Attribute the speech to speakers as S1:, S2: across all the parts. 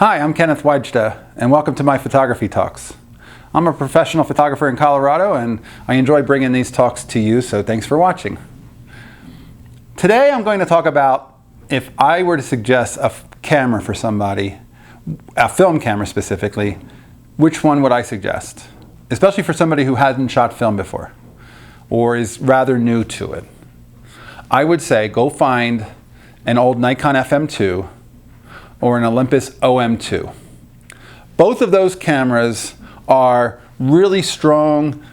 S1: Hi, I'm Kenneth WAJDA, and welcome to my photography talks. I'm a professional photographer in Colorado, and I enjoy bringing these talks to you, so thanks for watching. Today I'm going to talk about if I were to suggest a camera for somebody, a film camera specifically, which one would I suggest? Especially for somebody who hasn't shot film before or is rather new to it. I would say go find an old Nikon FM2 or an Olympus OM2. Both of those cameras are really strong,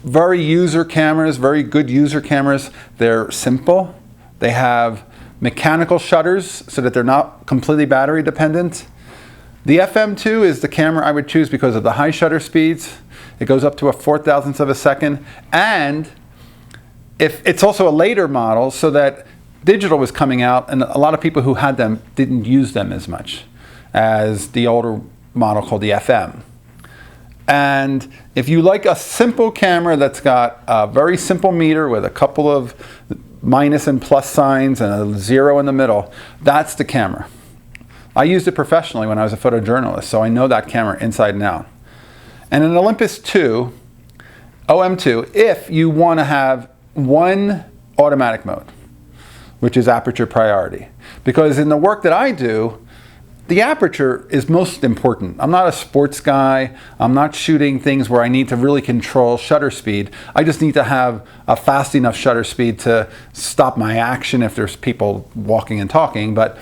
S1: very user cameras, very good user cameras. They're simple. They have mechanical shutters so that they're not completely battery dependent. The FM2 is the camera I would choose because of the high shutter speeds. It goes up to a 4,000th of a second, and if it's also a later model so that digital was coming out, and a lot of people who had them didn't use them as much as the older model called the FM. And if you like a simple camera that's got a very simple meter with a couple of minus and plus signs and a zero in the middle, that's the camera. I used it professionally when I was a photojournalist, so I know that camera inside and out. And an Olympus 2, OM2, if you want to have one automatic mode, which is aperture priority. Because in the work that I do, the aperture is most important. I'm not a sports guy. I'm not shooting things where I need to really control shutter speed. I just need to have a fast enough shutter speed to stop my action if there's people walking and talking. But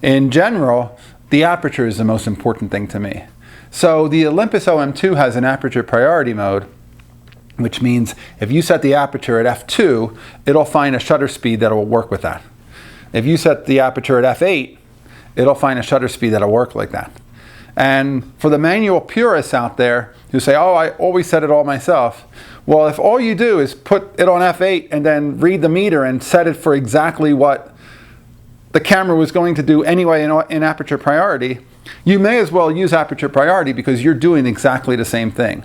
S1: in general, the aperture is the most important thing to me. So the Olympus OM2 has an aperture priority mode, which means if you set the aperture at f2, it'll find a shutter speed that will work with that. If you set the aperture at f8, it'll find a shutter speed that'll work like that. And for the manual purists out there who say, oh, I always set it all myself. Well, if all you do is put it on f8 and then read the meter and set it for exactly what the camera was going to do anyway in aperture priority, you may as well use aperture priority because you're doing exactly the same thing.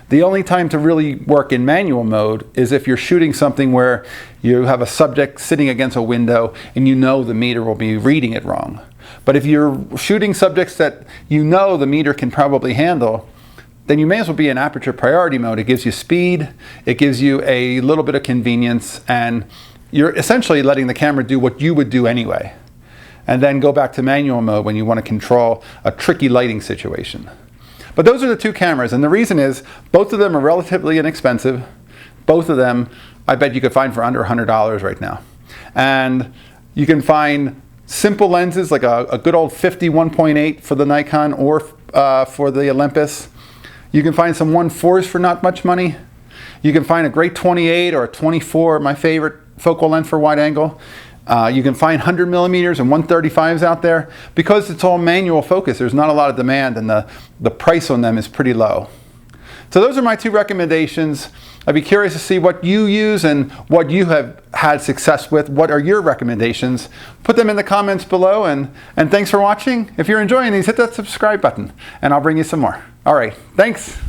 S1: The only time to really work in manual mode is if you're shooting something where you have a subject sitting against a window and you know the meter will be reading it wrong. But if you're shooting subjects that you know the meter can probably handle, then you may as well be in aperture priority mode. It gives you speed, it gives you a little bit of convenience, and you're essentially letting the camera do what you would do anyway. And then go back to manual mode when you want to control a tricky lighting situation. But those are the two cameras, and the reason is both of them are relatively inexpensive. Both of them I bet you could find for under $100 right now. And you can find simple lenses like a good old 50-1.8 for the Nikon or for the Olympus. You can find some 1.4s for not much money. You can find a great 28 or a 24, my favorite focal length for wide angle. You can find 100 millimeters and 135s out there. Because it's all manual focus, there's not a lot of demand, and the price on them is pretty low. So those are my two recommendations. I'd be curious to see what you use and what you have had success with. What are your recommendations? Put them in the comments below, and thanks for watching. If you're enjoying these, hit that subscribe button and I'll bring you some more. All right, thanks.